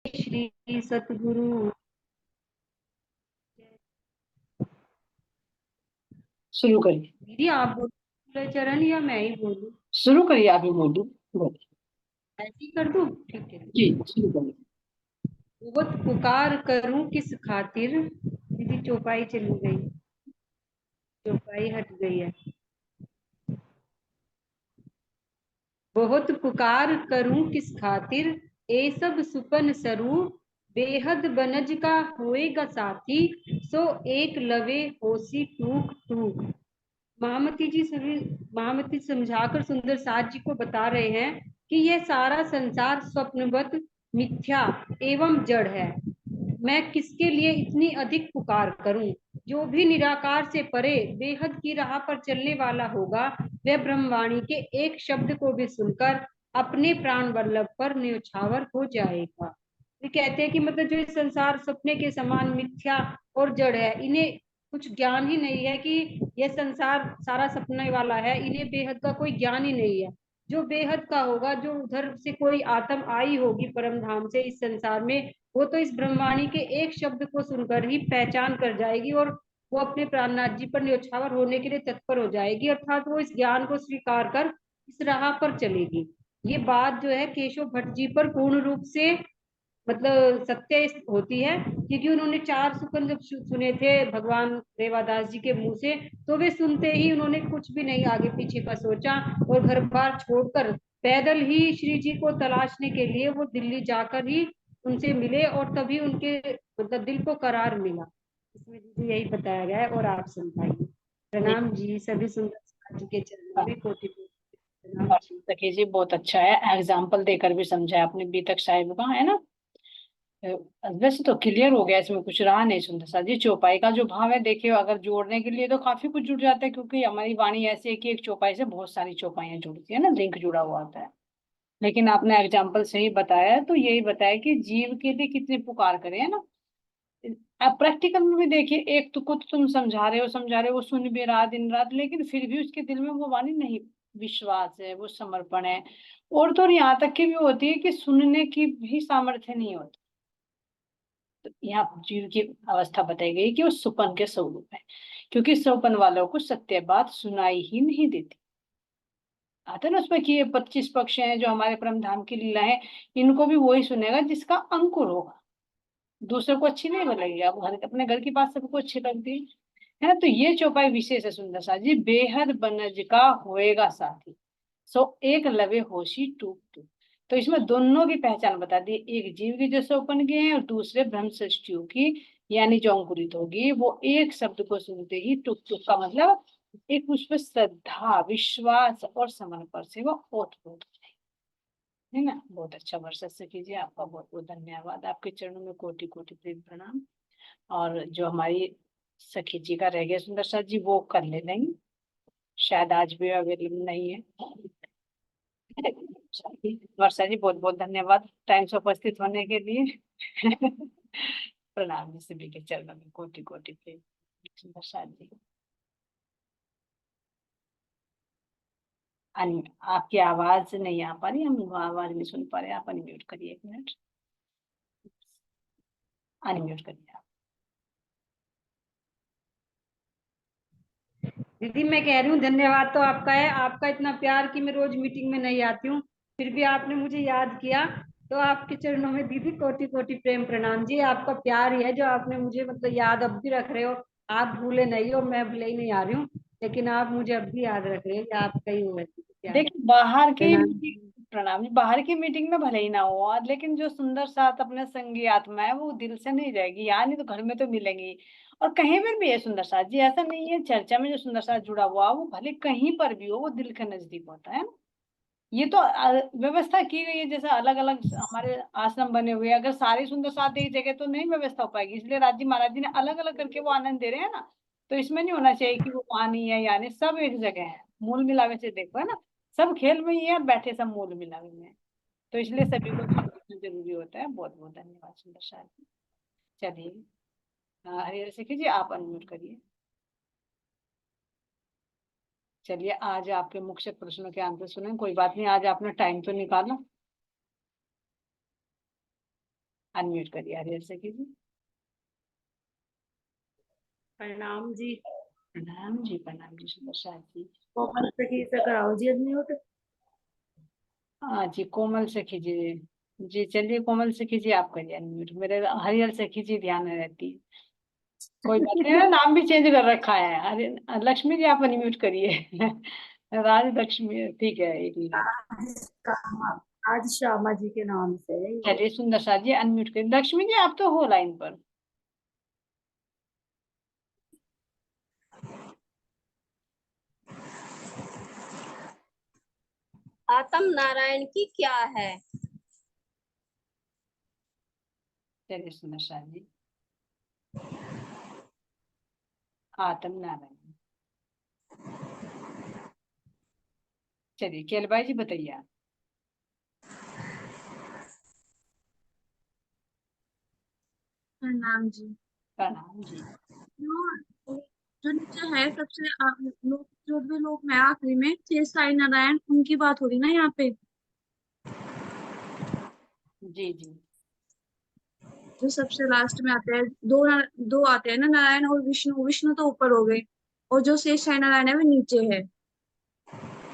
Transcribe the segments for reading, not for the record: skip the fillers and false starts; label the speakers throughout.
Speaker 1: श्री सतगुरु।
Speaker 2: शुरू करिए।
Speaker 1: दीदी आप बोलो चरण या मैं ही बोलूं?
Speaker 2: शुरू करिए, आप ही बोल दो। बोलिए।
Speaker 1: ऐसे ही कर दूं? ठीक है।
Speaker 2: जी, शुरू करिए।
Speaker 1: बहुत पुकार करूं किस खातिर। दीदी चौपाई चली गई, चौपाई हट गई है। बहुत पुकार करूं किस खातिर, ए सब सुपन स्वरूप। बेहद बनज का होएगा साथी, सो एक लवे होसी टूक टूक। महामती जी सभी, महामती समझाकर सुंदर साज जी को बता रहे हैं कि यह सारा संसार स्वप्नवत, मिथ्या एवं जड़ है। मैं किसके लिए इतनी अधिक पुकार करूं? जो भी निराकार से परे बेहद की राह पर चलने वाला होगा, वह ब्रह्मवाणी के एक शब्द को भी सुनकर अपने प्राण वल्लभ पर न्यौछावर हो जाएगा। ये कहते हैं कि मतलब जो इस संसार सपने के समान मिथ्या और जड़ है, इन्हें कुछ ज्ञान ही नहीं है कि यह संसार सारा सपने वाला है। इन्हें बेहद का कोई ज्ञान ही नहीं है। जो बेहद का होगा, जो उधर से कोई आत्म आई होगी परम धाम से इस संसार में, वो तो इस ब्रह्मवाणी के एक शब्द को सुनकर ही पहचान कर जाएगी और वो अपने प्राणनाथ जी पर न्यौछावर होने के लिए तत्पर हो जाएगी, अर्थात वो इस ज्ञान को स्वीकार कर इस राह पर चलेगी। ये बात जो है केशव भट्ट जी पर पूर्ण रूप से मतलब सत्य होती है, क्योंकि उन्होंने चार सुकन जब सुने थे भगवान रेवादास जी के मुंह से, तो वे सुनते ही उन्होंने कुछ भी नहीं आगे पीछे का सोचा और घर बार छोड़कर पैदल ही श्री जी को तलाशने के लिए वो दिल्ली जाकर ही उनसे मिले और तभी उनके मतलब दिल को करार मिला। इसमें दीदी यही बताया गया है और आप समझाइए।
Speaker 2: जी।
Speaker 1: प्रणाम जी, सभी सुंदर जी के चरणों
Speaker 2: हाँ,
Speaker 1: में कोटि कोटि प्रणाम
Speaker 2: और
Speaker 1: जी।
Speaker 2: सखी जी बहुत अच्छा है, एग्जाम्पल देकर भी समझाया आपने बीतक साहिब का, है ना। वैसे तो क्लियर हो गया, इसमें कुछ रहा नहीं। सुंदर सा जी, चौपाई का जो भाव है देखिए, अगर जोड़ने के लिए तो काफी कुछ जुड़ जाता है, क्योंकि हमारी वाणी ऐसी है कि एक चौपाई से बहुत सारी चौपाइयां जुड़ती है ना, लिंक जुड़ा हुआ होता है। लेकिन आपने एग्जाम्पल से ही बताया है, तो यही बताया कि जीव के लिए कितनी पुकार करें, है ना। आप प्रैक्टिकल में भी देखिए, एक तो खुद तुम समझा रहे हो, वो सुन भी रहा दिन रात, लेकिन फिर भी उसके दिल में वो वाणी नहीं, विश्वास है, वो समर्पण है। और तो यहाँ तक की भी होती है कि सुनने की भी सामर्थ्य नहीं होती। तो यहाँ जीव की अवस्था बताई गई कि वो सुपन के स्वरूप है, क्योंकि सुपन वालों को सत्य बात सुनाई ही नहीं देती। आता है ना उसमें कि ये 25 पक्ष हैं जो हमारे परम धाम की लीला है, इनको भी वही सुनेगा जिसका अंकुर होगा। दूसरे को अच्छी नहीं लगेगी, आप घर अपने घर की बात सबको अच्छी लगती है ना। तो ये चौपाई विशेष है सुंदर सा जी, बेहद बनज का होएगा साथी, सो एक लवे होशी टूक टूक। तो इसमें दोनों की पहचान बता दी, एक जीव की जो सोपन की है और दूसरे ब्रह्म सृष्टियों की, यानी जो अंकुरित होगी वो एक शब्द को सुनते ही टुक टुक का मतलब एक उस पर श्रद्धा, विश्वास और समर्पण से वो ओतप्रोत है ना। बहुत अच्छा वर्षा से कीजिए, आपका बहुत बहुत धन्यवाद, आपके चरणों में कोटि कोटि प्रेम प्रणाम। और जो हमारी सखी जी का रह गया सुंदर सा जी, वो कर ले लेंगे, शायद आज भी अवेलेबल नहीं है। वर्षा जी बहुत बहुत धन्यवाद टाइम से उपस्थित होने के लिए। प्रणाम जी, सभी के चरणों में कोटि कोटि प्रेम। सुंदर जी, आपकी आवाज नहीं आ पा रही, हम आवाज नहीं सुन पा रहे, आप अनम्यूट करिए, एक मिनट, अनम्यूट करिए आप।
Speaker 1: दीदी मैं कह रही हूँ धन्यवाद तो आपका है, आपका इतना प्यार कि मैं रोज मीटिंग में नहीं आती हूँ, फिर भी आपने मुझे याद किया। तो आपके चरणों में दीदी कोटि कोटि प्रेम प्रणाम जी। आपका प्यार ही है जो आपने मुझे मतलब याद अब भी रख रहे हो। आप भूले नहीं हो, मैं भूले ही नहीं आ रही हूँ, लेकिन आप मुझे अब भी याद रख रहे हो कि आपका ही हुआ प्यार।
Speaker 2: देखिए बाहर की
Speaker 1: प्रणाम
Speaker 2: मीटिंग,
Speaker 1: जी।
Speaker 2: प्रणाम जी, बाहर की मीटिंग में भले ही ना हो, और लेकिन जो सुंदर साथ अपने संगी आत्मा है वो दिल से नहीं जाएगी, यहाँ नहीं तो घर में तो मिलेंगी। और कहीं पर भी है सुंदर साथ जी, ऐसा नहीं है चर्चा में जो सुंदर साथ जुड़ा हुआ वो भले कहीं पर भी हो, वो दिल के नजदीक होता है ना। ये तो व्यवस्था की गई है, जैसे अलग अलग हमारे आश्रम बने हुए हैं, अगर सारे सुंदर साथ एक जगह तो नहीं व्यवस्था हो पाएगी, इसलिए राजी महाराज जी ने अलग अलग करके वो आनंद दे रहे हैं ना। तो इसमें नहीं होना चाहिए कि वो वहां नहीं है, यानी सब एक जगह है, मूल मिलावे से देखो, है ना। सब खेल में ही है, बैठे सब मूल मिलावे में है। तो इसलिए सभी को देखना जरूरी होता है। बहुत बहुत धन्यवाद सुंदर साथ जी। चलिए, हरिहर सिंह जी आप अनम्यूट करिए। चलिए, आज आपके मुख्य प्रश्नों के आंसर सुने, कोई बात नहीं, आज आपने टाइम तो निकाला। अनम्यूट करिए हरियल सखी जी।
Speaker 3: प्रणाम जी।
Speaker 2: प्रणाम जी, प्रणाम जी सुप्रसाद जी।
Speaker 3: कोमल सखी से कराओ जी अनम्यूट।
Speaker 2: हाँ जी, कोमल सखी जी। जी चलिए कोमल सखी जी आप करिए अनम्यूट, मेरे हरियल सखी जी ध्यान में रहती है। कोई बात नहीं ना, नाम भी चेंज कर रखा है। हरि लक्ष्मी जी आप अनम्यूट करिए। राज लक्ष्मी, ठीक है, एक मिनट।
Speaker 3: आज श्यामा जी के नाम से है ये।
Speaker 2: चलिए सुंदर सा जी अनम्यूट करिए। लक्ष्मी जी आप तो हो लाइन पर।
Speaker 4: आत्म नारायण की क्या है?
Speaker 2: चलिए सुंदर सा जी, आत्म नारायण। चलिए केलबाई जी बताइए आप।
Speaker 5: प्रणाम जी।
Speaker 2: प्रणाम जी।
Speaker 5: जो जो नीचे है सबसे लोग, जो भी लोग हैं आखिरी में शेष साई नारायण, उनकी बात हो रही ना यहाँ पे।
Speaker 2: जी जी।
Speaker 5: जो सबसे लास्ट में आते हैं दो आते हैं ना, नारायण और विष्णु। विष्णु तो ऊपर हो गए, और जो शेष साई नारायण है वो नीचे है।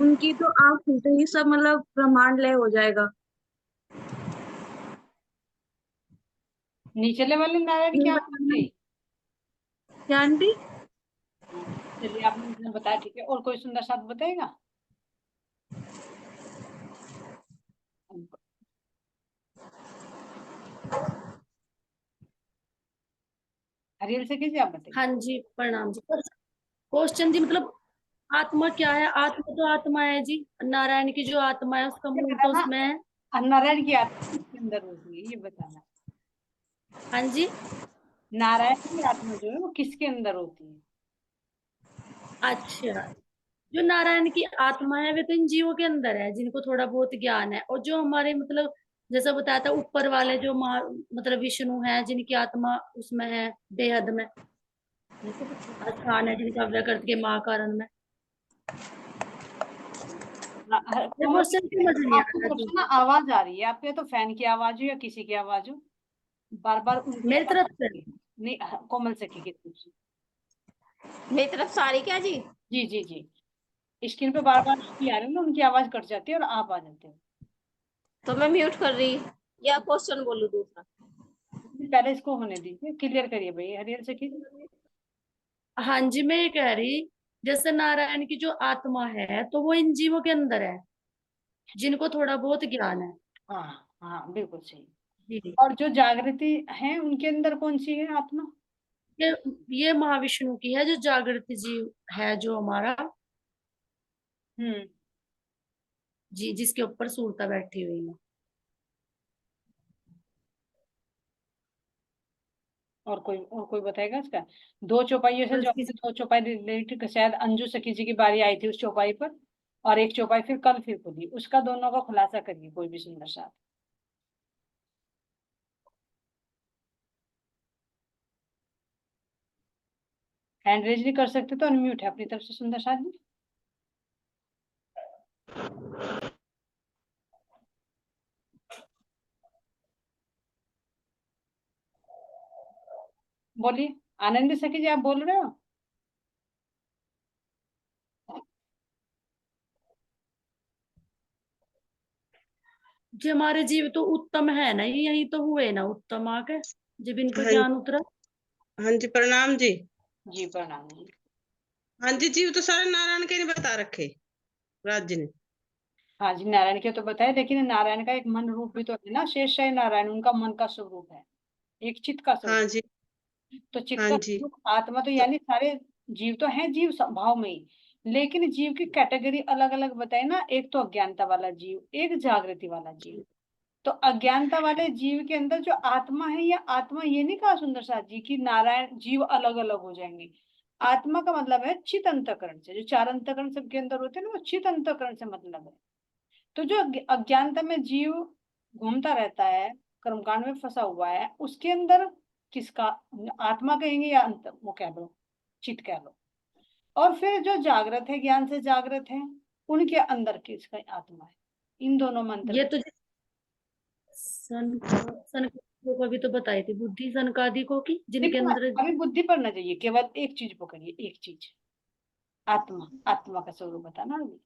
Speaker 5: उनकी तो आँख खुलते ही सब मतलब ब्रह्मांड लय हो जाएगा।
Speaker 2: निचले वाले नारायण
Speaker 5: ये
Speaker 2: की आप
Speaker 5: बताना
Speaker 2: बताइए।
Speaker 5: क्या आंटी?
Speaker 2: चलिए आपने इतना बताया, ठीक है। और कोई सुंदर सा बताएगा? हरियल से कीजिए, आप बताइए।
Speaker 3: हाँ जी प्रणाम जी। क्वेश्चन जी मतलब आत्मा क्या है? आत्मा तो आत्मा है जी। नारायण की जो आत्मा है उसका
Speaker 2: ये
Speaker 3: मूल तो
Speaker 2: बताना,
Speaker 3: उसमें है।
Speaker 2: नारायण की आत्मा किसके अंदर होती है, ये बताना।
Speaker 3: हाँ जी।
Speaker 2: नारायण की आत्मा जो है वो किसके अंदर होती है?
Speaker 3: अच्छा, जो नारायण की आत्मा है वे तो इन जीवों के अंदर है जिनको थोड़ा बहुत ज्ञान है। और जो हमारे मतलब जैसा बताया था ऊपर वाले जो मतलब विष्णु है जिनकी आत्मा उसमें है बेहद में, स्थान है जिनका व्यकृत के महाकारण में। ये
Speaker 2: कोमल
Speaker 3: क्वेश्चन समझ नहीं आ
Speaker 2: आपकी
Speaker 3: रहा
Speaker 2: तरफ
Speaker 3: जी।
Speaker 2: से ना आवाज आ रही है, आपके तो फैन की आवाज हो या किसी की आवाज हो, बार बार उनकी
Speaker 3: मेरी
Speaker 2: आवाज
Speaker 3: तरफ
Speaker 2: आ
Speaker 3: से
Speaker 2: रही है। नहीं कोमल सखी की तरफ से।
Speaker 4: मेरी तरफ सारी क्या जी?
Speaker 2: जी जी जी, स्क्रीन पे बार बार आ रहे हैं ना, उनकी आवाज कट जाती है और आप आ जाते हैं।
Speaker 4: तो मैं म्यूट कर रही या क्वेश्चन बोलूं दूसरा?
Speaker 2: पहले इसको होने दीजिए, क्लियर करिए भाई हरियल सखी।
Speaker 3: हाँ जी, मैं ये कह रही जैसे नारायण की जो आत्मा है तो वो इन जीवों के अंदर है जिनको थोड़ा बहुत ज्ञान है।
Speaker 2: हाँ हाँ बिल्कुल सही।
Speaker 3: जी।
Speaker 2: और जो जागृति है उनके अंदर कौन सी है आत्मा?
Speaker 3: ये ये महाविष्णु की है जो जागृत जीव है जो हमारा,
Speaker 2: हम्म।
Speaker 3: जी, जिसके ऊपर सूरता बैठी हुई है।
Speaker 2: और कोई बताएगा इसका? दो चौपाइयों से
Speaker 3: और
Speaker 2: जो
Speaker 3: इसकी
Speaker 2: आपने दो चौपाई रिलेटेड, शायद अंजू सखी जी की बारी आई थी उस चौपाई पर, और एक चौपाई फिर कल फिर खुली, उसका दोनों का खुलासा करिए कोई भी सुंदर सा। हैंड रेज नहीं कर सकते तो अनम्यूट है अपनी तरफ से सुंदर सा जी। बोलिए आनंदी सखी जी, आप बोल रहे हो?
Speaker 3: जी हमारे जीव तो उत्तम है ना, ये यही तो हुए ना उत्तम आके जब इनको
Speaker 6: हाँ
Speaker 3: ज्ञान उतरा।
Speaker 6: हाँ जी प्रणाम जी।
Speaker 2: जी प्रणाम जी।
Speaker 6: हाँ जी, जीव तो सारे नारायण के नहीं बता रखे राज जी ने।
Speaker 2: हाँ जी, नारायण के तो बताए, लेकिन नारायण का एक मन रूप भी तो है ना, शेषशाही नारायण उनका मन का स्वरूप है, एक चित्त का
Speaker 6: हाँ
Speaker 2: स्वरूप।
Speaker 6: जी।
Speaker 2: तो चित्त
Speaker 6: हाँ
Speaker 2: का
Speaker 6: जी।
Speaker 2: स्वरूप आत्मा तो
Speaker 6: तो
Speaker 2: यानी सारे जीव तो हैं जीव भाव में ही, लेकिन जीव की कैटेगरी अलग अलग बताए ना, एक तो अज्ञानता वाला जीव, एक जागृति वाला जीव। तो अज्ञानता वाले जीव के अंदर जो आत्मा है, या आत्मा ये नहीं कहा सुंदर साथ जी की नारायण जीव अलग अलग हो जाएंगे। आत्मा का मतलब है चित अंतकरण से, जो चार अंतकरण सबके अंदर होते हैं ना, वो चित अंतकरण से मतलब है। तो जो अज्ञानता में जीव घूमता रहता है, कर्मकांड में फंसा हुआ है, उसके अंदर किसका आत्मा कहेंगे या अंत, वो कह लो चित कह लो। और फिर जो जागृत है, ज्ञान से जागृत है, उनके अंदर किसका आत्मा है। इन दोनों में अंतर।
Speaker 3: ये तो सन सन वो कभी तो बताई थी बुद्धि सनकादि को की जिनके
Speaker 2: देखो ना,
Speaker 3: अंदर
Speaker 2: अभी बुद्धि पर न जाइए, केवल एक चीज पकड़िए, एक चीज, आत्मा, आत्मा का स्वरूप बताना अभी।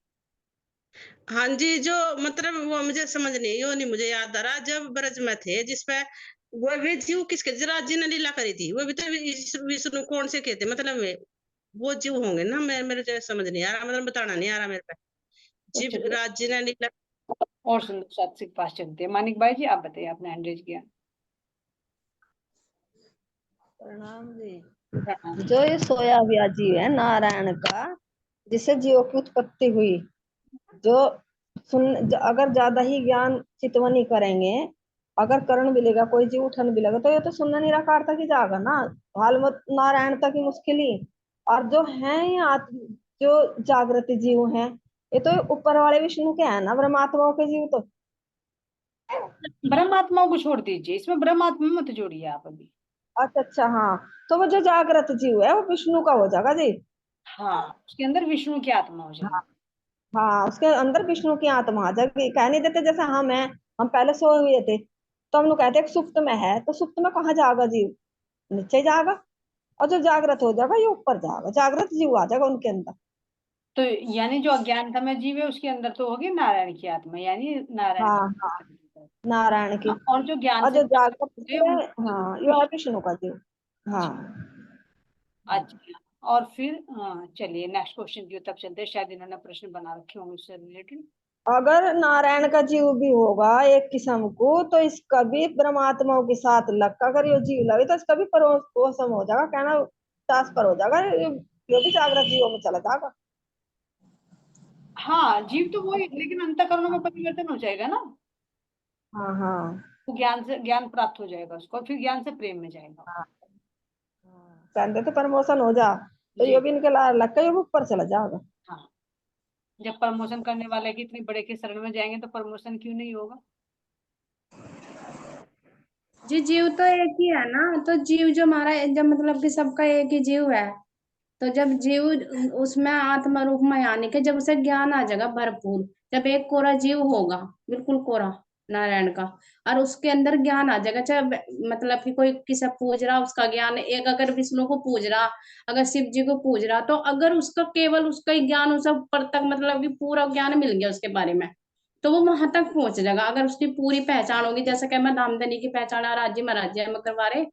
Speaker 6: हाँ जी, जो मतलब वो मुझे समझ नहीं, वो नहीं मुझे याद आ रहा, जब ब्रज में थे जिसपे वो वे जीव किसके, जरा जी ने लीला करी थी, वो भी तो विष्णु कौन से कहते, मतलब वो जीव होंगे ना, मेरे जो समझ नहीं आ रहा, मतलब बताना नहीं आ रहा मेरे पे।
Speaker 2: तो
Speaker 6: जीव
Speaker 2: चलिए
Speaker 6: राज जी ने लीला।
Speaker 2: और सुंदर सात्विक के पास चलते हैं। मानिक भाई जी आप बताइए, आपने हैंड रेज किया।
Speaker 7: प्रणाम जी।
Speaker 2: प्रणाम।
Speaker 7: जो ये सोया हुआ जीव है नारायण का, जिससे जीवों की उत्पत्ति हुई, जो अगर ज्यादा ही ज्ञान चितवनी करेंगे, अगर करण मिलेगा, कोई जीव उठन मिलेगा, तो ये तो सुनना निराकार तक ही जाएगा ना, हाल मत नारायण तक ही मुश्किल ही। और जो है ये आत्म, जो जागृत जीव हैं, ये तो ऊपर वाले विष्णु के हैं ना, ब्रह्मात्माओं के जीव तो।
Speaker 2: ब्रह्मात्माओं को छोड़ दीजिए, इसमें ब्रह्मात्मा मत जोड़िए आप अभी।
Speaker 7: अच्छा अच्छा, हाँ, तो वो जो जागृत जीव है वो विष्णु का हो जाएगा जी।
Speaker 2: हाँ, उसके अंदर विष्णु की आत्मा हो जाएगी।
Speaker 7: हाँ, उसके अंदर विष्णु की आत्मा आ जाएगी। कह नहीं देते जैसे हम पहले सोए हुए थे, तो हम लोग कहते हैं कि सुप्त में है, तो सुप्त में कहाँ जाएगा जीव, नीचे जाएगा। और जो जागृत हो जाएगा ये ऊपर जाएगा, जागृत जीव आ जाएगा उनके अंदर।
Speaker 2: तो यानी जो अज्ञानता में जीव है उसके अंदर तो होगी नारायण की आत्मा, यानी नारायण
Speaker 7: हाँ
Speaker 2: का।
Speaker 7: हाँ, नारायण की।
Speaker 2: और जो ज्ञान
Speaker 7: और
Speaker 2: से
Speaker 7: जो
Speaker 2: जागृत
Speaker 7: जागृत
Speaker 2: होंगे
Speaker 7: जीव है,
Speaker 2: उनके
Speaker 7: हाँ,
Speaker 2: ऊपर
Speaker 7: ये है
Speaker 2: विष्णु।
Speaker 7: विष्णु का जीव। हाँ।
Speaker 2: अच्छा, और फिर हाँ चलिए नेक्स्ट क्वेश्चन की तब चलते हैं, शायद इन्होंने प्रश्न बना रखे होंगे उससे रिलेटेड।
Speaker 7: अगर नारायण का जीव भी होगा एक किस्म को, तो इसका भी परमात्माओं के साथ लग कर अगर ये जीव लगे, तो इसका भी परोसम हो जाएगा, कहना ट्रांसफर हो जाएगा, ये भी जागृत जीवों में चला जाएगा।
Speaker 2: हाँ, जीव तो वही, लेकिन अंतःकरणों में परिवर्तन हो जाएगा ना।
Speaker 7: हाँ हाँ
Speaker 2: तो ज्ञान से ज्ञान प्राप्त हो जाएगा उसको, और फिर ज्ञान से प्रेम में जाएगा।
Speaker 7: हाँ, कहते थे प्रमोशन हो जा, तो ये
Speaker 2: जी।
Speaker 7: भी इनके लग के ये ऊपर चला जाएगा।
Speaker 2: हाँ, जब प्रमोशन करने वाले की इतनी बड़े के शरण में जाएंगे तो प्रमोशन क्यों नहीं होगा।
Speaker 3: जी जीव तो एक ही है ना, तो जीव जो हमारा जब मतलब कि सबका एक ही जीव है, तो जब जीव उसमें आत्मा रूप में आने के जब उसे ज्ञान आ जाएगा भरपूर, जब एक कोरा जीव होगा, बिल्कुल कोरा नारायण का, और उसके अंदर ज्ञान आ जाएगा, चाहे मतलब कि कोई किसे पूज रहा उसका ज्ञान, एक अगर विष्णु को पूज रहा, अगर शिव जी को पूज रहा, तो अगर उसका केवल उसका ही ज्ञान उसे ऊपर तक मतलब कि पूरा ज्ञान मिल गया उसके बारे में, तो वो वहां तक पहुंच जाएगा। अगर उसकी पूरी पहचान होगी, जैसे कि मैं धामधनी की पहचान राज्य महाराज्य में करवा रहे,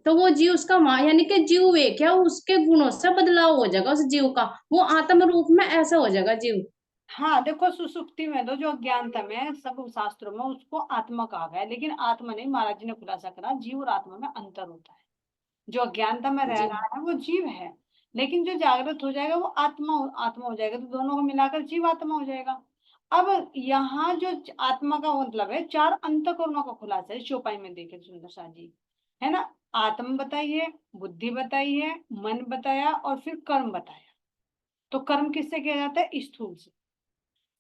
Speaker 3: तो वो जीव उसका वहां यानी कि जीव एक है, उसके गुणों से बदलाव हो जाएगा उस जीव का, वो आत्म रूप में ऐसा हो जाएगा जीव।
Speaker 2: हाँ देखो, सुसुप्ति में तो जो अज्ञानता में सब शास्त्रों में उसको आत्मा कहा गया है, लेकिन आत्मा नहीं, महाराज जी ने खुलासा करा जीव और आत्मा में अंतर होता है। जो अज्ञानता में रह
Speaker 3: जी
Speaker 2: रहा है वो जीव है, लेकिन जो जागृत हो जाएगा वो आत्मा आत्मा हो जाएगा, तो दोनों को मिलाकर जीव आत्मा हो जाएगा। अब यहाँ जो आत्मा का मतलब है, चार अंतःकरणों का खुलासा है चौपाई में, देखे सुंदर सा जी, है ना। आत्म बताइए, बुद्धि बताइए, मन बताया, और फिर कर्म बताया। तो कर्म किससे किया जाता है, स्थूल से,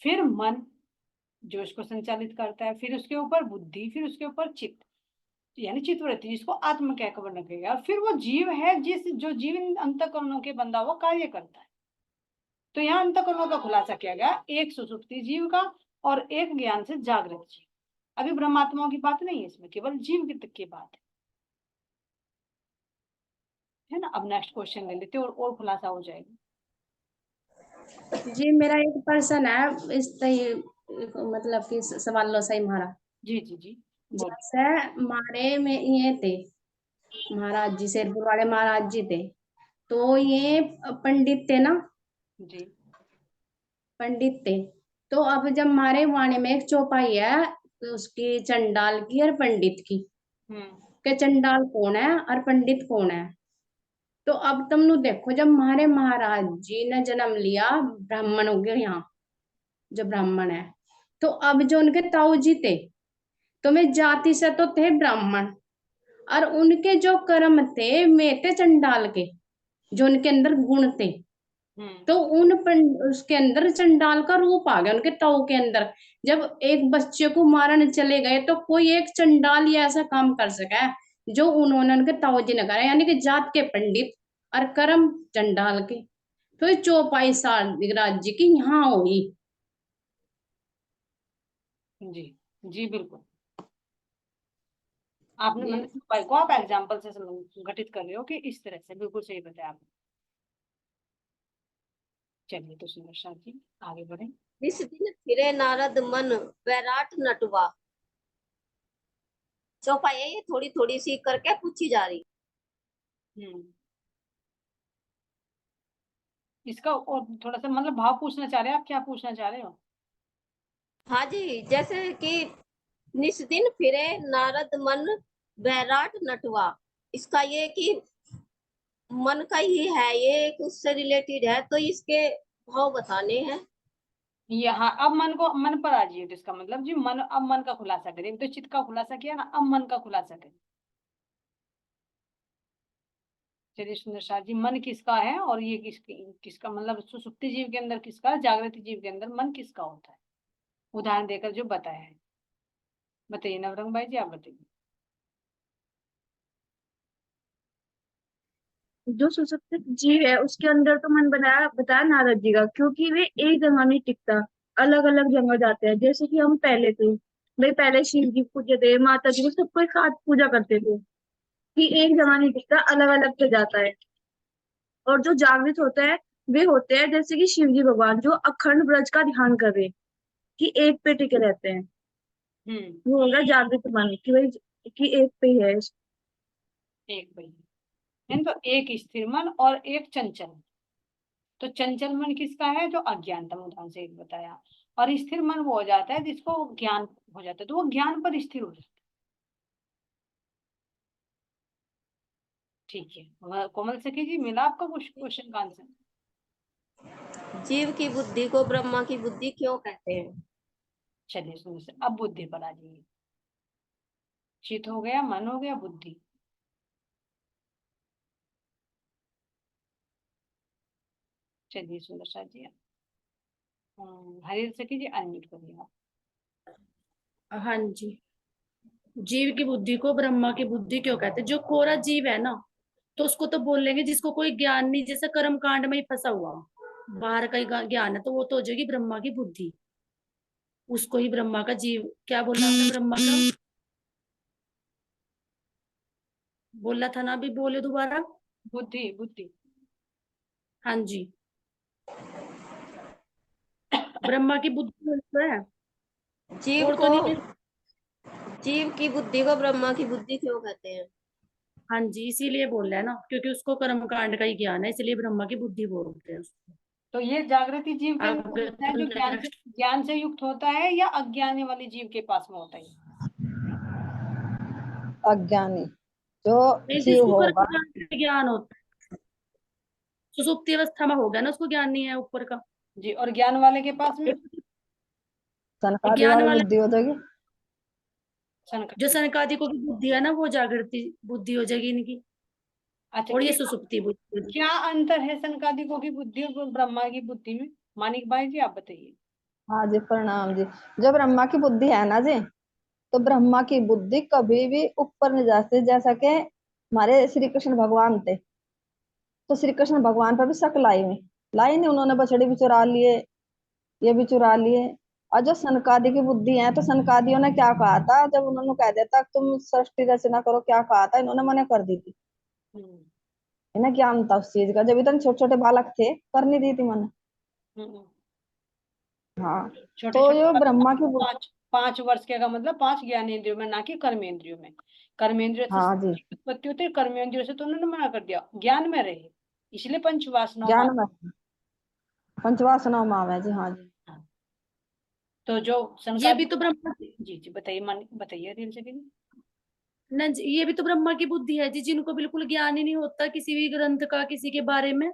Speaker 2: फिर मन जो इसको संचालित करता है, फिर उसके ऊपर बुद्धि, फिर उसके ऊपर चित्त, यानी चित्तवृत्ति, जिसको आत्म क्या खबर रखेगा, और फिर वो जीव है जिस जो जीव इन अंतःकरणों के बंधा हुआ कार्य करता है। तो यहाँ अंतःकरणों का खुलासा किया गया, एक सुसुप्ति जीव का और एक ज्ञान से जागृत जीव। अभी ब्रह्मात्माओं की बात नहीं है इसमें, केवल जीव की बात है ना। अब नेक्स्ट क्वेश्चन ले लेते हैं और खुलासा हो जाएगा।
Speaker 3: जी मेरा एक पर्सन है इस मतलब कि सवालों से ही हमारा,
Speaker 2: जी जी जी, बोलिए।
Speaker 3: जैसे हमारे में ये थे महाराज जी, शेरपुर वाले महाराज जी थे, तो ये पंडित थे ना,
Speaker 2: जी।
Speaker 3: पंडित थे। तो अब जब हमारे वाणी में एक चौपाई है, तो उसकी चंडाल की और पंडित की,
Speaker 2: हम्म।
Speaker 3: के चंडाल कौन है और पंडित कौन है। तो अब तुम लोग देखो, जब हमारे महाराज जी ने जन्म लिया, ब्राह्मण हो गए यहाँ, जो ब्राह्मण है, तो अब जो उनके ताऊ जी थे, तो वे जाति से तो थे ब्राह्मण, और उनके जो कर्म थे वे थे चंडाल के, जो उनके अंदर गुण थे,
Speaker 2: हम्म।
Speaker 3: तो उसके अंदर चंडाल का रूप आ गया उनके ताऊ के अंदर। जब एक बच्चे को मारने चले गए, तो कोई एक चंडाल ही ऐसा काम कर सका है जो उन्होंने उनके ताऊ जी ने करा, यानी कि जात के पंडित और कर्म चंडाल के। तो ये चौपाई सारनाथ जी की यहाँ हुई।
Speaker 2: जी जी बिल्कुल। आपने
Speaker 4: जी।
Speaker 2: मैंने भाई को आप एग्जाम्पल से घटित कर रहे हो कि इस तरह से, बिल्कुल सही बताया आपने। चलिए तो सुदर्शन जी आगे बढ़े।
Speaker 4: निस दिन फिरे नारद मन वैराट नटवा। चौपाई है ये, थोड़ी थोड़ी सी करके पूछी जा रही।
Speaker 2: हम्म, इसका और थोड़ा सा मतलब भाव पूछना चाह रहे हैं आप, क्या पूछना चाह रहे हो?
Speaker 4: हाँ जी, जैसे कि निस दिन फिरे नारद मन वैराट नटवा, इसका ये कि मन का ही है, ये एक उससे रिलेटेड है, तो इसके भाव बताने हैं।
Speaker 2: यहाँ अब मन को, मन पर आ जाइए, तो इसका मतलब जी मन, अब मन का खुलासा करें। तो चित्त का खुलासा किया ना, अब मन का खुलासा करें। चलिए सुंदर शाह जी, मन किसका है और ये किसका मतलब सुसुप्ति जीव के अंदर किसका, जागृति जीव के अंदर मन किसका होता है, उदाहरण देकर जो बताया है। बताइए नवरंग भाई जी, आप बताइए।
Speaker 5: जो सुसुप्त जीव है उसके अंदर तो मन बनाया बताया नारद जी का, क्योंकि वे एक जगह नहीं टिकता, अलग अलग जगह जाते हैं। जैसे कि हम पहले थे, भाई पहले शिव जी पूजे थे, माता जी को सबको एक साथ पूजा करते थे, कि एक जगह नहीं टिकता, अलग अलग पे जाता है। और जो जागृत होता है वे होते हैं जैसे कि शिव जी भगवान, जो अखंड ब्रज का ध्यान कर रहे, कि एक पे टिके रहते हैं। वो होगा जागृत मन, कि भाई कि एक पे ही है।
Speaker 2: एक भाई है तो एक स्थिर मन और एक चंचल। तो चंचल मन किसका है, जो अज्ञानता उदाहरण से एक बताया। और स्थिर मन वो हो जाता है जिसको ज्ञान हो जाता है, तो वो ज्ञान पर स्थिर हो जाता है। ठीक है, कोमल सखी जी मिला आपका क्वेश्चन का आंसर?
Speaker 4: जीव की बुद्धि को ब्रह्मा की बुद्धि क्यों कहते हैं?
Speaker 2: चलिए सुनिए से अब बुद्धि पर आ जाइए। चित हो गया, मन हो गया, बुद्धि। चलिए सुंदर शाह जी, हरी सखी जी अनम्यूट करिए आप।
Speaker 3: हाँ जी। जीव की बुद्धि को ब्रह्मा की बुद्धि क्यों कहते हैं? जो कोरा जीव है ना, तो उसको तो बोल लेंगे जिसको कोई ज्ञान नहीं, जैसे कर्म कांड में ही फंसा हुआ, बाहर का ही ज्ञान है, तो वो तो हो जाएगी ब्रह्मा की बुद्धि। उसको ही ब्रह्मा का जीव, क्या बोला आपने ब्रह्मा का? बोला था ना अभी, बोले दोबारा।
Speaker 2: बुद्धि, बुद्धि।
Speaker 3: हाँ जी, ब्रह्मा की बुद्धि तो है,
Speaker 4: जीव
Speaker 3: और तो
Speaker 4: को,
Speaker 3: नहीं।
Speaker 4: जीव की बुद्धि को ब्रह्मा की बुद्धि क्यों कहते हैं?
Speaker 3: हाँ जी, इसीलिए बोल रहा है ना, क्योंकि उसको कर्म कांड का ही ज्ञान है, इसलिए ब्रह्मा की बुद्धि बोलते हैं उसको।
Speaker 2: तो ये जागृति जीव के अंदर
Speaker 3: आगे
Speaker 2: होता है
Speaker 3: तो
Speaker 2: जो
Speaker 3: नेक्स्ट।
Speaker 2: ज्ञान से युक्त होता है, या अज्ञानी वाले जीव के पास में होता है?
Speaker 7: अज्ञानी जो
Speaker 3: नहीं,
Speaker 7: जीव
Speaker 3: जिसको कर्म
Speaker 7: होगा।
Speaker 3: कांड का ज्ञान होता है, सुसुप्ति अवस्था में होगा ना, उसको ज्ञान नहीं है ऊपर का।
Speaker 2: जी, और ज्ञान वाले के पास में
Speaker 7: सनकादि
Speaker 3: ज्ञान
Speaker 7: वाली
Speaker 3: वाला,
Speaker 7: बुद्धि हो जाएगी।
Speaker 3: जो
Speaker 2: संकट।
Speaker 3: सनकादि को भी बुद्धि है ना, वो जागृति बुद्धि हो जाएगी इनकी,
Speaker 2: अच्छा,
Speaker 3: और ये सुसुप्ति बुद्धि।
Speaker 2: क्या अंतर है सनकादिकों की बुद्धि और ब्रह्मा की बुद्धि में? मानिक भाई जी आप बताइए।
Speaker 7: हाँ जी, प्रणाम जी। जो ब्रह्मा की बुद्धि है ना जी, तो ब्रह्मा की बुद्धि कभी भी ऊपर नहीं जाती। जैसा कि हमारे श्री कृष्ण भगवान थे, तो श्री कृष्ण भगवान पर भी शक लाई नहीं, उन्होंने बछड़े भी चुरा लिए, ये भी चुरा लिए। और जो सनकादि की बुद्धि है, तो सनकादियों ने क्या कहा था, जब उन्होंने कह दिया था तुम सृष्टि रचना करो, क्या कहा था, इन्होंने मना कर दी थी।
Speaker 2: हम्म,
Speaker 7: इन्हें ज्ञान था उस चीज का, जब इतने छोटे छोटे बालक थे, कर नहीं दी थी मना।
Speaker 2: हम्म।
Speaker 7: हाँ,
Speaker 2: छोटे
Speaker 7: तो जो
Speaker 2: छोटे
Speaker 7: ब्रह्मा की बुद्धि।
Speaker 2: 5 5 वर्ष के का मतलब 5 ज्ञानेंद्रियों में, ना कि कर्मेंद्रियों में। कर्मेंद्रियों से
Speaker 7: हाँ जी,
Speaker 2: उत्पत्ति होती है, कर्मेंद्रियों से तो उन्होंने मना कर दिया, ज्ञान में रहे, इसलिए पंचवासनाओं में।
Speaker 7: ज्ञान में पंचवासना माव है जी। हाँ जी।
Speaker 2: तो जो
Speaker 3: ये
Speaker 2: संकाय,
Speaker 3: भी तो ब्रह्मा की,
Speaker 2: जी जी बताइए, मान बताइए रील से भी।
Speaker 3: ना जी, ये भी तो ब्रह्मा की बुद्धि है जी, जिनको बिल्कुल ज्ञान ही नहीं होता किसी भी ग्रंथ का, किसी के बारे में।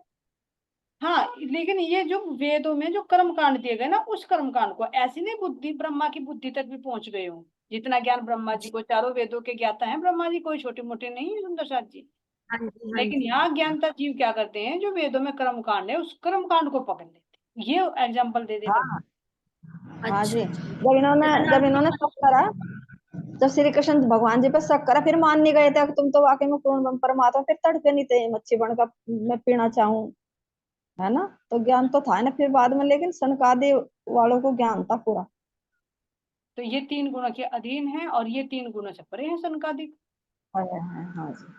Speaker 2: हाँ, लेकिन ये जो वेदों में जो कर्म कांड दिए गए ना, उस कर्म कांड को ऐसी नहीं बुद्धि, ब्रह्मा की बुद्धि तक भी पहुंच गए हो। जितना ज्ञान ब्रह्मा जी को, चारों वेदों के ज्ञाता हैं ब्रह्मा जी, कोई छोटे मोटे नहीं है सुंदर साथ जी।
Speaker 3: हाँ जी, हाँ
Speaker 2: लेकिन
Speaker 3: जी।
Speaker 2: यहाँ ज्ञानता जीव क्या करते हैं, जो वेदों में कर्म कांड है उस कर्म कांड को पकड़ लेते हैं। ये एग्जाम्पल दे देकर।
Speaker 7: हाँ हाँ
Speaker 3: अच्छा
Speaker 7: जी,
Speaker 3: अच्छा।
Speaker 7: जब इन्होंने शक करा, जब श्री कृष्ण भगवान जी पे शक करा, फिर मान नहीं गए थे कि तुम तो वाकई में पूर्ण ब्रह्म परमात्मा, फिर तड़पे नहीं थे मच्छी बन का मैं पीना चाहूं, है ना। तो ज्ञान तो था ना फिर बाद में, लेकिन सनकादि वालों को ज्ञान था पूरा।
Speaker 2: तो ये 3 गुणों के अधीन है और ये 3 गुणों से परे है सनकादिक।
Speaker 7: हाँ जी।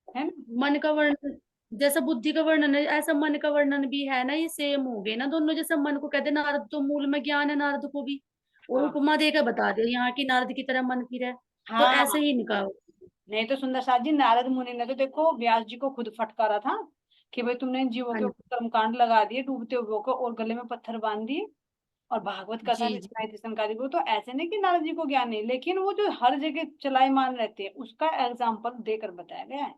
Speaker 2: है ना।
Speaker 3: मन का वर्णन जैसा बुद्धि का वर्णन है, ऐसा मन का वर्णन भी है ना, ये सेम हो गए ना दोनों। जैसे मन को कहते हैं नारद तो मूल में ज्ञान है नारद को भी, और
Speaker 2: हाँ
Speaker 3: उपमा देकर बता दे यहाँ की नारद की तरह मन फिर है, तो
Speaker 2: हाँ।
Speaker 3: ऐसे ही इनका।
Speaker 2: नहीं तो सुंदर साथ जी, नारद मुनि ने तो देखो व्यास जी को खुद फटकारा था कि भाई तुमने इन जीवों
Speaker 3: हाँ
Speaker 2: के
Speaker 3: जी
Speaker 2: ऊपर कर्मकांड लगा दिए डूबते हुए को, और गले में पत्थर बांध दिए, और भागवत कथा भी
Speaker 3: जी
Speaker 2: सुनाई थी संकादी को। तो ऐसे नहीं कि नारद जी को ज्ञान नहीं, लेकिन वो जो हर जगह चलायमान रहते हैं उसका एग्जाम्पल देकर बताया गया है।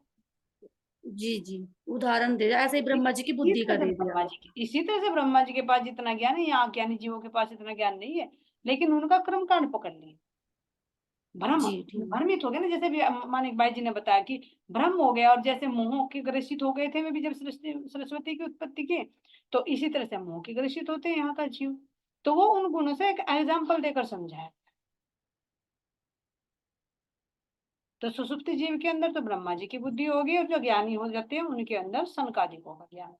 Speaker 3: जी जी, उदाहरण दे दिया, ऐसे ही ब्रह्मा जी की
Speaker 2: इसी
Speaker 3: बुद्धि का
Speaker 2: तरह से
Speaker 3: दे दिया।
Speaker 2: ब्रह्मा जी की, इसी तरह से ब्रह्मा जी के पास जितना ज्ञान है यहाँ ज्ञानी जीवों के पास इतना ज्ञान नहीं है, लेकिन उनका कर्मकांड पकड़ लिया। भ्रम,
Speaker 3: जी ठीक।
Speaker 2: भ्रमित हो गए ना, जैसे भी मानिक भाई जी ने बताया कि भ्रम हो गया, और जैसे मोह के ग्रसित हो गए थे वे भी जब सरस्वती की उत्पत्ति के, तो इसी तरह से मोह के ग्रसित होते हैं यहाँ का जीव। तो वो उन गुणों से एक एग्जाम्पल देकर समझाया। तो सुसुप्ति जीव के अंदर तो ब्रह्मा जी की बुद्धि होगी, और जो ज्ञानी हो जाते हैं उनके अंदर सनकादिकों का ज्ञान।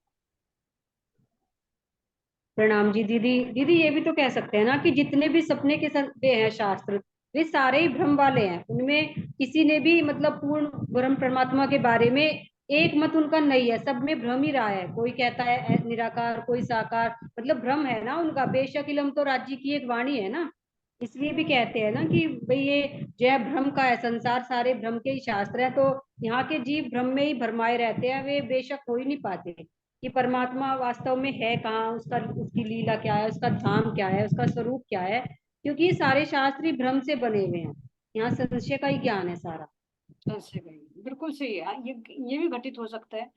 Speaker 1: प्रणाम जी दीदी। दीदी ये भी तो कह सकते हैं ना कि जितने भी सपने के वे हैं शास्त्र, वे सारे ही भ्रम वाले हैं। उनमें किसी ने भी मतलब पूर्ण ब्रह्म परमात्मा के बारे में एक मत उनका नहीं है, सब में भ्रम ही रहा है। कोई कहता है निराकार, कोई साकार, मतलब भ्रम है ना उनका। बेशक इलम तो राज्य की एक वाणी है ना, इसलिए भी कहते हैं ना कि भाई ये जय भ्रम का है संसार, सारे भ्रम के ही शास्त्र है। तो यहाँ के जीव भ्रम में ही भरमाए रहते हैं, वे बेशक हो ही नहीं पाते कि परमात्मा वास्तव में है कहाँ, उसका उसकी लीला क्या है, उसका धाम क्या है, उसका स्वरूप क्या है। क्योंकि ये सारे शास्त्र ही भ्रम से बने हुए हैं, यहाँ संशय का ही ज्ञान है सारा।
Speaker 2: ऐसे कहीं बिल्कुल सही है। ये भी घटित हो सकता है,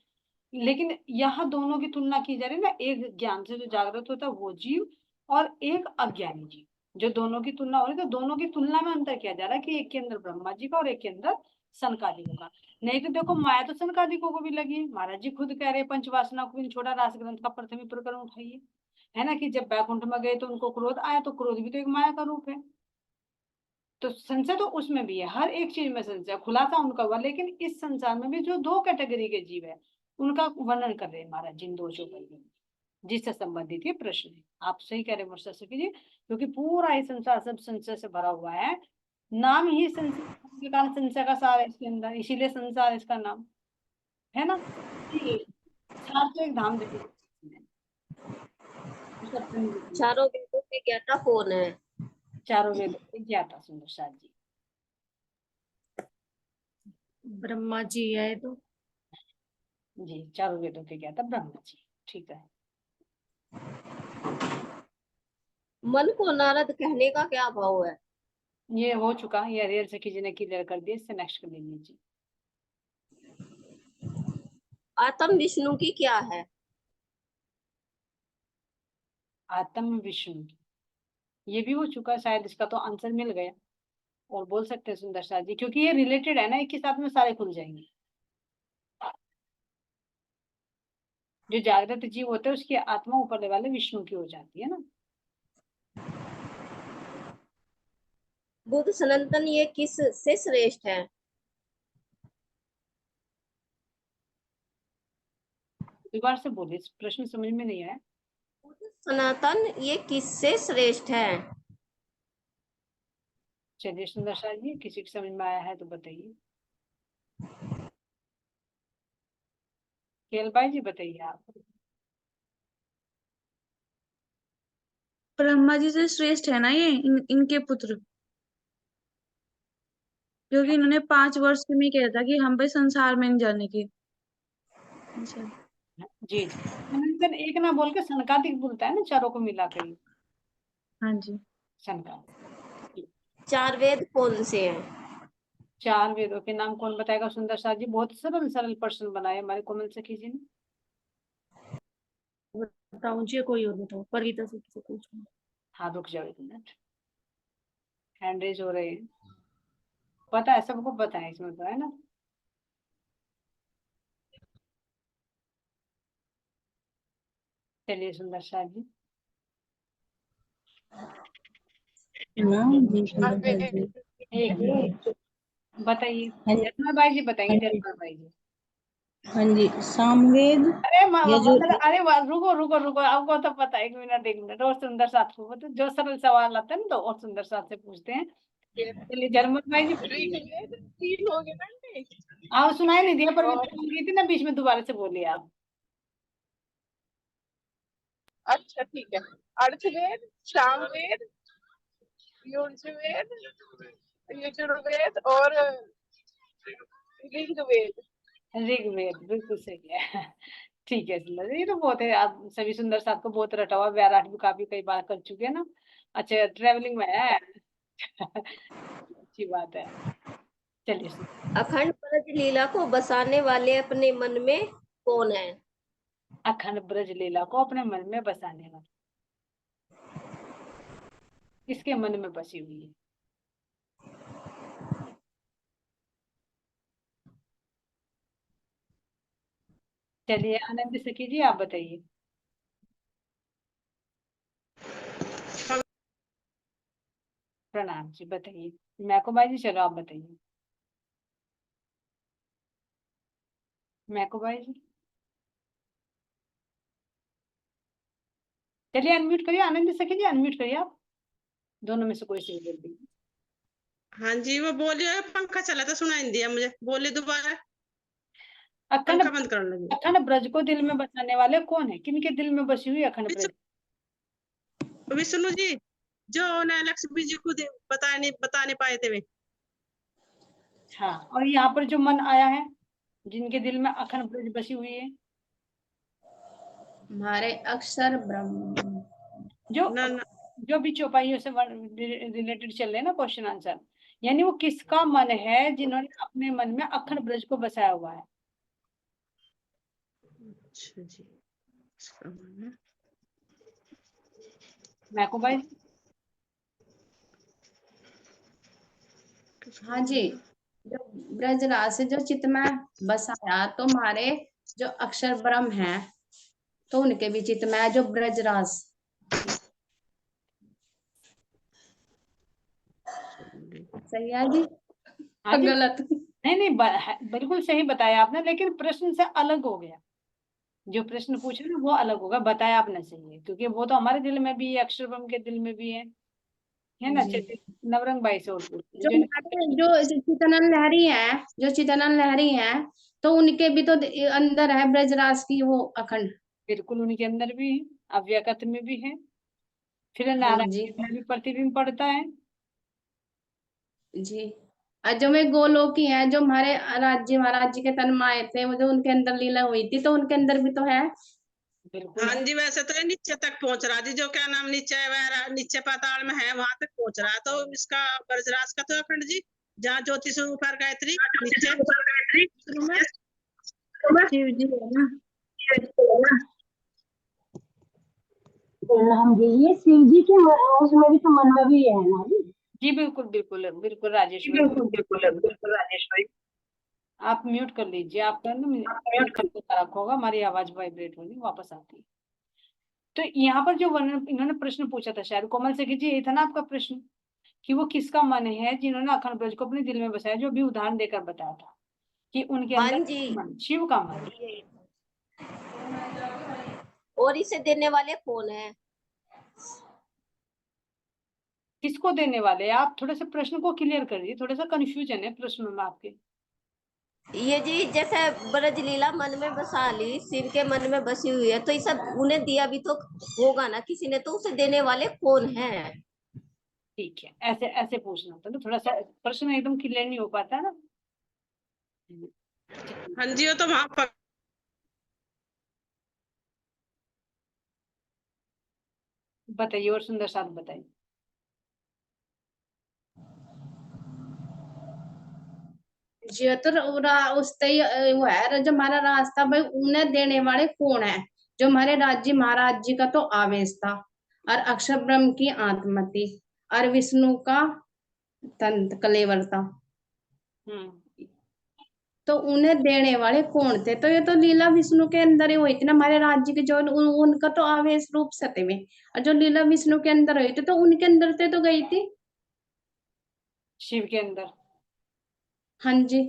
Speaker 2: लेकिन यहाँ दोनों की तुलना की जा रही है ना, एक ज्ञान से जो जागृत होता है वो जीव, और एक अज्ञानी जीव, जो दोनों की तुलना हो रही है। तो दोनों की तुलना में अंतर किया जा रहा है कि एक के अंदर ब्रह्मा जी का और एक के अंदर सनकादिकों का। नहीं तो देखो माया तो सनकादिकों को भी लगी है। महाराज जी खुद कह रहे हैं पंचवासना को भी छोड़ा, रास ग्रंथ का प्रथम प्रकरण उठाइए, है ना, कि जब बैकुंठ में गए तो उनको क्रोध आया, तो क्रोध भी तो एक माया का रूप है। तो संशय तो उसमें भी है, हर एक चीज में संशय, खुलासा उनका हुआ। लेकिन इस संसार में भी जो दो कैटेगरी के जीव है उनका वर्णन कर रहे हैं महाराज जिन दो चौपाई जिससे संबंधित ये प्रश्न है। आप सही कह रहे हैं वर्षा सखी जी, क्योंकि पूरा ही संसार सब संशय से भरा हुआ है। नाम ही संशय के कारण संशय का सार है इसके अंदर, इसीलिए संसार इसका नाम है ना। सार तो एक धाम देखिए,
Speaker 4: चारों वेदों के ज्ञाता कौन है?
Speaker 2: चारों वेदों के ज्ञाता सुंदर साथ जी।
Speaker 3: ब्रह्मा जी है तो।
Speaker 2: जी, चारों वेदों के ज्ञाता ब्रह्मा जी, ठीक है।
Speaker 4: मन को नारद कहने का क्या भाव है?
Speaker 2: ये हो चुका, ये हरिहर सखी जी ने क्लियर कर दिया, इससे नेक्स्ट कर लीजिए।
Speaker 4: आत्म विष्णु की क्या है?
Speaker 2: आत्म विष्णु, ये भी हो चुका शायद, इसका तो आंसर मिल गया, और बोल सकते हैं सुंदर साथ जी, क्योंकि ये रिलेटेड है ना, एक के साथ में सारे खुल जाएंगे। जो जागृत जीव होते हैं उसकी आत्मा ऊपर वाले विष्णु की हो जाती है ना।
Speaker 4: बुद्ध सनातन ये किस से श्रेष्ठ है?
Speaker 2: दोबारा से बोलिए, प्रश्न समझ में नहीं आया।
Speaker 4: बुद्ध सनातन ये किस से श्रेष्ठ है?
Speaker 2: चलिए सुंदर साथ जी, किसी को समझ में आया है तो बताइए। केल भाई जी बताइए आप।
Speaker 5: ब्रह्मा जी से श्रेष्ठ है ना ये, इनके पुत्र, क्योंकि इन्होंने 5 वर्ष में कहा था कि हम भाई संसार में नहीं जाने के। अच्छा।
Speaker 2: जी जी, सनातन एक ना बोल के सनकादिक बोलता है ना, चारों को मिलाकर ही
Speaker 5: हाँ जी।
Speaker 2: सनकादिक।
Speaker 4: चार वेद कौन से हैं?
Speaker 2: चार वेदों के नाम कौन बताएगा सुंदर साथ जी? बहुत सरल सरल प्रश्न बनाए हमारे कोमल सखी जी ने।
Speaker 3: बताऊं जी, कोई और बताओ, परिता से पूछो।
Speaker 2: हाँ रुक जाओ एक मिनट, हैंड रेज हो रहे हैं, पता है सबको, पता है इसमें तो, है ना। चलिए सुंदर साथ जी, एक बताइए। जसमा भाई जी बताएंगे, जसमा भाई जी।
Speaker 7: हाँ जी, सामवेद।
Speaker 2: अरे
Speaker 7: ये जो
Speaker 2: मतलब अरे रुको रुको रुको, आपको तो पता है, एक मिनट और सुंदर साथ को, मतलब जो सरल सवाल आते हैं ना तो और सुंदर साथ से पूछते हैं। चलिए जरमल भाई जी
Speaker 8: ऋग्वेद 3 हो गए ना आंटी?
Speaker 2: आप सुनाई नहीं दिया पर
Speaker 8: और
Speaker 2: बोल गई थी ना बीच में, दोबारा से बोलिए आप।
Speaker 8: अच्छा ठीक है। अर्थवेद, सामवेद, यजुर्वेद, यजुर्वेद और ऋग्वेद।
Speaker 2: ऋग्वेद बिल्कुल सही है। ठीक है सुंदर, ये तो बहुत है, आप सभी सुंदर साथ को बहुत रटा हुआ, बैराट भी काफी कई बार कर चुके हैं ना। अच्छा ट्रेवलिंग में है। अच्छी बात है। चलिए
Speaker 4: अखंड ब्रज लीला को बसाने वाले अपने मन में कौन है?
Speaker 2: अखंड ब्रज लीला को अपने मन में बसाने वाला, किसके मन में बसी हुई है? चलिए आनंद सखी जी आप बताइए। प्रणाम जी, बताइए। मैको भाई जी चलो आप बताइए। मैको भाई जी चलिए अनम्यूट करिए, आनंद सखी जी अनम्यूट करिए आप, दोनों में से कोई सी बोल दीजिए।
Speaker 6: हाँ जी वो बोलिए, पंखा चला था सुनाई नहीं दिया मुझे, बोलिए दोबारा।
Speaker 2: अखंड
Speaker 6: पंखा बंद करने लगी।
Speaker 2: अखंड ब्रज को दिल में बसाने वाले कौन है? किनके दिल में बसी हुई है अखंड ब्रज?
Speaker 6: विष्णु जी, जो उन्हें लक्ष्मी जी खुद बता नहीं पाए थे वे।
Speaker 2: हाँ, और यहाँ पर जो मन आया है जिनके दिल में अखंड ब्रज बसी हुई है,
Speaker 3: हमारे अक्षर ब्रह्म।
Speaker 2: जो
Speaker 6: ना ना
Speaker 2: जो भी चौपाइयों से रिलेटेड चल रहे हैं ना क्वेश्चन आंसर, यानी वो किसका मन है जिन्होंने अपने मन में अखंड ब्रज को बसाया हुआ है?
Speaker 6: अच्छा जी, इसका मन है।
Speaker 2: मैको भाई
Speaker 3: हाँ जी, जो ब्रजराज से जो चित्त में बसाया तो हमारे जो अक्षर ब्रह्म है तो उनके भी चित्त में है जो ब्रजराज। सही है जी?
Speaker 2: हाँ जी,
Speaker 3: गलत?
Speaker 2: नहीं नहीं बिल्कुल सही बताया आपने, लेकिन प्रश्न से अलग हो गया। जो प्रश्न पूछा ना वो अलग होगा, बताया आपने सही है, क्योंकि वो तो हमारे दिल में भी है, अक्षर ब्रह्म के दिल में भी है ना।
Speaker 3: जी।
Speaker 2: चलिए नवरंग भाई से और पूछते
Speaker 3: जो
Speaker 2: हैं,
Speaker 3: हमारे जो चितनन लहरी है, जो चितनन लहरी है तो उनके भी तो अंदर है ब्रजराज की वो अखंड।
Speaker 2: बिल्कुल उनके अंदर भी है, अव्यक्त में भी है, फिर
Speaker 3: हाँ जी
Speaker 2: नारायण में भी प्रतिबिंब पड़ता है।
Speaker 3: जी। और जो में गोलोकी है, जो हमारे राज्य महाराज जी के तन में आए थे, वो जो उनके अंदर लीला हुई थी तो उनके अंदर भी तो है।
Speaker 2: बिल्कुल
Speaker 6: हाँ
Speaker 2: है।
Speaker 6: जी, वैसे तो ये नीचे तक पहुंच रहा जी, जो क्या नाम नीचे नीचे पाताल में है वहां तक पहुंच रहा, तो इसका ब्रजराज का तो अखंड जी, जहाँ ज्योति से ऊपर गायत्री नीचे शुरू में
Speaker 5: शिव जी है ना।
Speaker 9: हम जी ये शिव जी के उसमें भी तो मन में भी है ना जी।
Speaker 2: जी बिल्कुल बिल्कुल बिल्कुल राजेश भाई,
Speaker 9: बिल्कुल राजेश भाई।
Speaker 2: आप म्यूट कर लीजिए, आपका ना रखा होगा, हमारी आवाज वाइब्रेट होगी वापस आती है। तो यहाँ पर जो वर्णन इन्होंने प्रश्न पूछा था, शायद कोमल से जी यही था ना आपका प्रश्न, कि वो किसका मन है जिन्होंने अखंड ब्रज को अपने दिल में बसाया, जो भी उदाहरण देकर बताया था कि उनके
Speaker 4: हाँ
Speaker 2: अंदर
Speaker 4: जी,
Speaker 2: मन, शिव का मन।
Speaker 4: और इसे देने वाले कौन है?
Speaker 2: किसको देने वाले हैं? आप थोड़ा सा प्रश्न को क्लियर करिए, थोड़ा सा कंफ्यूजन है प्रश्न में आपके।
Speaker 4: ये जी जैसे ब्रज लीला मन में बसा ली, शिव के मन में बसी हुई है, तो ये सब उन्हें दिया भी तो होगा ना किसी ने, तो उसे देने वाले कौन है?
Speaker 2: ठीक है, ऐसे ऐसे पूछना था ना, थोड़ा सा प्रश्न एकदम क्लियर नहीं हो पाता ना।
Speaker 6: हाँ जी, वो तो वहां पर
Speaker 2: बताइए और सुंदर साथ बताइए।
Speaker 3: जी तो वो है जो हमारा रास्ता भाई, उन्हें देने वाले कौन है? जो हमारे राज्य महाराज जी का तो आवेश था, और अक्षर ब्रह्म की आत्मा थी, और विष्णु का तंत्र कलेवर था, तो उन्हें देने वाले कौन थे? तो ये तो लीला विष्णु के अंदर ही हुई थी ना, हमारे राज्य के जो उनका तो आवेश रूप सत्य में, और जो लीला विष्णु के अंदर हुई थी तो उनके अंदर से तो गई थी।
Speaker 2: शिव के अंदर।
Speaker 3: हाँ जी।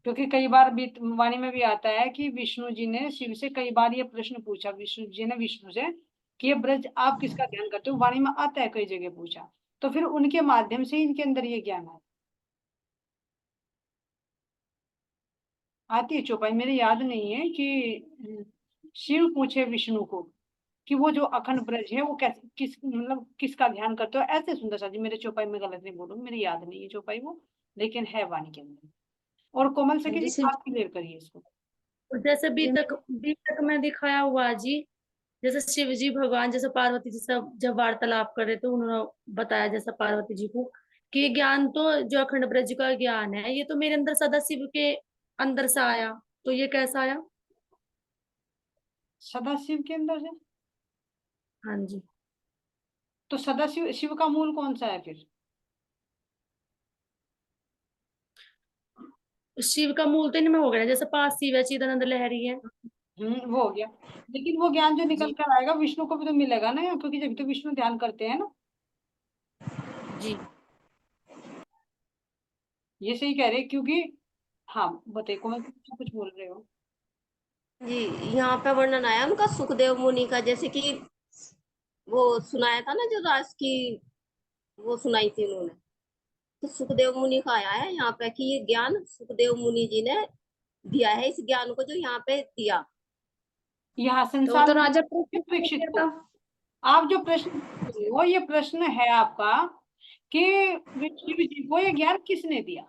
Speaker 2: क्योंकि कई बार वाणी में भी आता है कि विष्णु जी ने शिव से कई बार ये प्रश्न पूछा, विष्णु जी ने विष्णु से कि ये ब्रज आप किसका ध्यान करते हो, वाणी में आता है कई जगह पूछा। तो फिर उनके माध्यम से इनके अंदर ये ज्ञान आया। आती है चौपाई, मेरे याद नहीं है कि शिव पूछे विष्णु को कि वो जो अखंड ब्रज है वो कैसे मतलब किसका ध्यान करते हो, ऐसे सुंदर सा जी। मेरे चौपाई में गलत नहीं बोलूँ, मेरी याद नहीं है चौपाई वो, लेकिन है वाणी के अंदर। और कोमल से जी
Speaker 3: जैसे
Speaker 2: आप क्लियर करिए इसको।
Speaker 3: जैसे बीतक में दिखाया हुआ जी, जैसे शिव जी भगवान जैसे पार्वती जी से जब वार्तालाप कर रहे थे, उन्होंने बताया जैसा पार्वती जी को कि ज्ञान तो जो अखंड ब्रज का ज्ञान है ये तो मेरे अंदर सदा शिव के अंदर से आया, तो ये कैसा आया?
Speaker 2: सदाशिव के अंदर से?
Speaker 3: हाँ जी।
Speaker 2: तो सदाशिव शिव का मूल कौन सा है फिर?
Speaker 3: शिव का मूल तो इनमें हो गया, जैसे पास शिव है, चिदानंद लहरी है।
Speaker 2: वो हो गया, लेकिन वो ज्ञान जो निकल
Speaker 3: जी
Speaker 2: कर आएगा विष्णु को भी तो मिलेगा ना, क्योंकि जब तो विष्णु ध्यान करते हैं ना।
Speaker 3: जी।
Speaker 2: ये सही कह रहे हैं, क्योंकि हाँ बताइए कोमल, कुछ बोल रहे हो?
Speaker 4: जी, यहाँ पे वर्णन आया उनका सुखदेव मुनि का, जैसे कि वो सुनाया था ना जो रास की, वो सुनाई थी उन्होंने। तो सुखदेव मुनि का आया है यहाँ पे कि ये ज्ञान सुखदेव मुनि जी ने दिया है, इस ज्ञान को जो यहाँ पे दिया।
Speaker 2: यहाँ
Speaker 9: तो वो
Speaker 2: संसार
Speaker 9: तो
Speaker 2: में
Speaker 9: राजा
Speaker 2: परीक्षित
Speaker 9: परीक्षित
Speaker 2: को,
Speaker 9: था।
Speaker 2: आप जो प्रश्न पूछ रहे हो ये प्रश्न है आपका कि शिव जी को ये ज्ञान किसने दिया?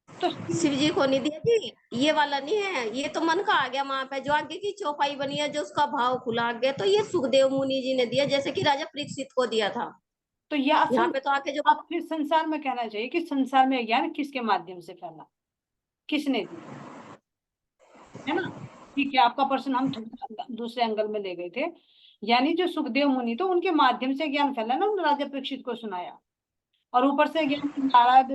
Speaker 2: तो
Speaker 4: शिव जी को नहीं दिया जी, ये वाला नहीं है, ये तो मन का आ गया वहां पे, जो आगे की चौपाई बनी है जो उसका भाव खुला गया, तो ये सुखदेव मुनि जी ने दिया, जैसे कि राजा परीक्षित को दिया था।
Speaker 2: तो यह
Speaker 4: यहाँ पे तो आके जो
Speaker 2: आप फिर संसार में कहना चाहिए कि संसार में ज्ञान किसके माध्यम से फैला, किसने दिया, है ना? ठीक है, आपका प्रश्न हम थोड़ा दूसरे एंगल में ले गए थे। यानी जो सुखदेव मुनि तो उनके माध्यम से ज्ञान फैला ना, उन्होंने राजा परीक्षित को सुनाया। और ऊपर से ज्ञान नारद,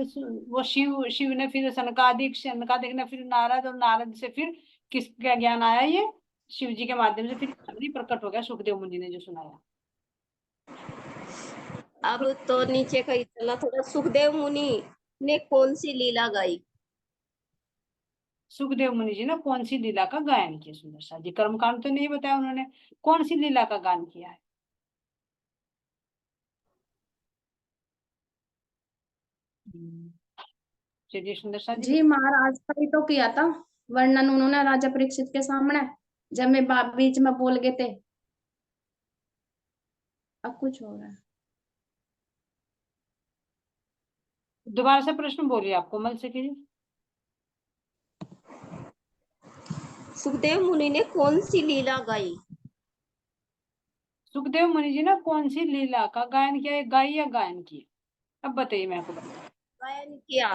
Speaker 2: वो शिव ने फिर सनकादिक ने फिर नारद, और नारद से फिर किसका ज्ञान आया? ये शिव जी के माध्यम से फिर ज्ञान प्रकट हो गया सुखदेव मुनि ने जो सुनाया।
Speaker 4: अब तो नीचे का ही चला थोड़ा, सुखदेव मुनि ने कौन सी लीला गाई?
Speaker 2: सुखदेव मुनि जी ने कौन सी लीला का गायन किया? सुंदर सा जी, कर्मकांड तो नहीं बताया उन्होंने, कौन सी लीला का गान किया है? हम्म, चलिए सुंदर सा जी
Speaker 9: जी महाराज का ही तो किया था वर्णन उन्होंने राजा परीक्षित के सामने, जब मैं बाप बीच में बोल गए थे। अब कुछ हो रहा है।
Speaker 2: दोबारा से प्रश्न बोलिए आप कोमल से कीजिए।
Speaker 4: सुखदेव मुनि ने कौन सी लीला गाई?
Speaker 2: सुखदेव मुनि जी ने कौन सी लीला का गायन किया? गाई या गायन किया? अब बताइए, मैं आपको बताऊं।
Speaker 4: गायन किया।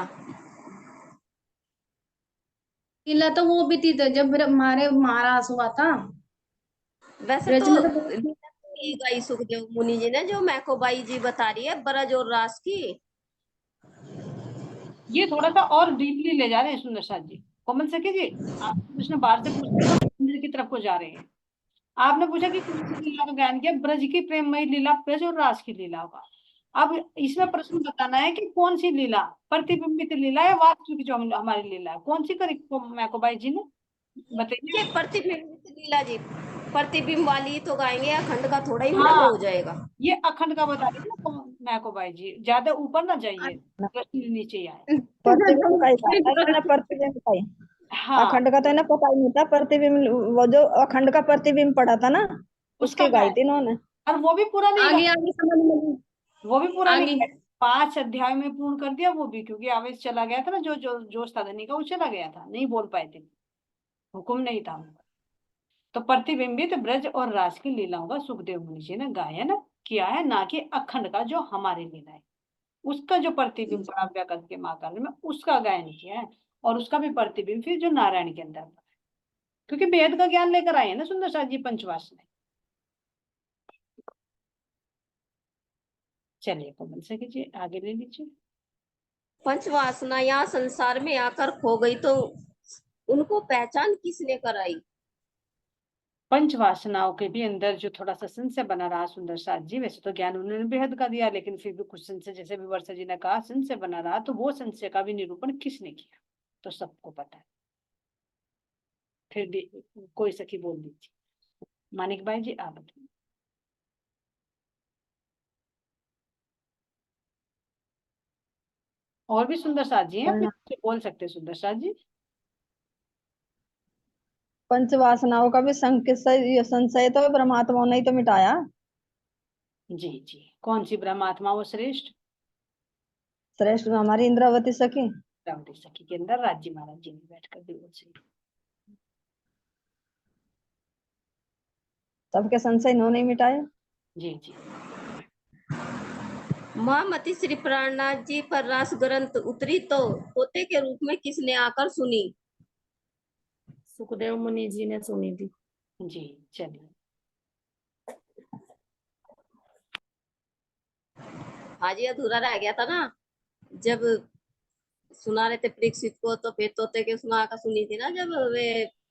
Speaker 9: लीला तो वो भी थी, तो जब हमारे महाराज हुआ था
Speaker 4: वैसे
Speaker 9: ब्रज
Speaker 4: तो
Speaker 9: में तो।
Speaker 4: लीला तो यही गाई सुखदेव मुनि जी ने, जो मैकोबाई जी बता रही है, ब्रज और रास की।
Speaker 2: ये थोड़ा सा और डीपली ले जा रहे हैं सुंदर साथ जी। कोमल सखी जी, आप प्रश्न बाहर से पूछ रहे हो, मंदिर की तरफ को जा रहे हैं। आपने पूछा कि कौन सी लीला का गायन किया? ब्रज की प्रेममयी लीला, ब्रज और रास की लीला होगा। अब इसमें प्रश्न बताना है कि कौन सी लीला, प्रतिबिंबित लीला या वास्तविक जो हमारी लीला है, कौन सी करी मैकोबाई जी ने? बताइए।
Speaker 4: ये प्रतिबिंब लीला जी, प्रतिबिंब वाली तो गाएंगे, अखंड का थोड़ा ही मतलब
Speaker 2: हाँ,
Speaker 4: हो जाएगा।
Speaker 2: ये अखंड का बता रही है ना मैकोबाई जी, ज्यादा ऊपर ना जाइए, प्रश्न नीचे ही आए।
Speaker 7: प्रतिबिंब का ही था, इन्हें प्रतिबिंब का ही।
Speaker 2: हाँ,
Speaker 7: अखंड का तो इन्हें पता ही नहीं था, प्रतिबिंब वो जो अखंड का प्रतिबिंब पड़ा था ना,
Speaker 2: उसका
Speaker 7: उसके गाई
Speaker 2: गायन,
Speaker 7: थी इन्होंने।
Speaker 2: और वो भी पूरा नहीं
Speaker 9: आगे
Speaker 2: गाया,
Speaker 9: आगे समझ में नहीं।
Speaker 2: वो भी पूरा नहीं
Speaker 9: आगे
Speaker 2: किया। 5 अध्याय में पूर्ण कर दिया वो भी, क्योंकि आवेश चला गया था ना, जो जो जोश था धनी का, वो चला गया था, नहीं बोल पाए थे, हुक्म नहीं था उनका। तो प्रतिबिंबित ब्रज और रास की लीलाओं का सुखदेव मुनि जी ने गायन किया है, ना कि अखंड का जो हमारी लीला है उसका जो प्रतिबिंब पड़ा व्याकरण के महाकाव्य में, उसका गायन किया है। और उसका भी प्रतिबिंब फिर जो नारायण के अंदर पड़ा है, क्योंकि वेद का ज्ञान लेकर आए हैं ना सुंदर साथ जी पंचवास में। चलिए कोमल से कीजिए, आगे ले लीजिए।
Speaker 4: पंचवासना यहाँ संसार में आकर खो गई, तो उनको पहचान किसने कराई?
Speaker 2: पंच वासनाओं के भी अंदर जो थोड़ा सा संशय बना रहा सुंदर साथ जी, वैसे तो ज्ञान उन्होंने बेहद का दिया, लेकिन फिर भी कुछ संशय, जैसे भी वर्षा जी ने कहा संशय बना रहा, तो वो संशय का भी निरूपण किसने किया? तो सबको पता है, फिर भी कोई सखी बोल दीजिए। मानिक भाई जी आप बताइए। और भी सुंदर साथ जी हैं,
Speaker 7: वरना
Speaker 2: बोल सकते हैं सुंदर साथ जी।
Speaker 7: पंचवासनाओं का भी संशय संशय तो परमात्मा ने ही तो मिटाया।
Speaker 2: जी जी, कौन सी ब्रह्मात्मा वो श्रेष्ठ?
Speaker 7: श्रेष्ठ में हमारी इंद्रावती सखी।
Speaker 2: रावटी सखी के अंदर राज्य महाराज जी ने बैठकर बिल्कुल सही।
Speaker 7: सबके संशय इन्होंने ही मिटाए।
Speaker 2: जी जी।
Speaker 4: महामती श्री प्राणनाथ जी पर रास ग्रंथ उतरी तो तोते के रूप में किसने आकर सुनी?
Speaker 3: सुखदेव मुनि जी ने सुनी थी।
Speaker 2: जी चलिए।
Speaker 4: हाँ जी, अधूरा रह गया था ना, जब सुना रहे थे परीक्षित को, तो फिर तोते के उसमें आकर सुनी थी ना, जब वे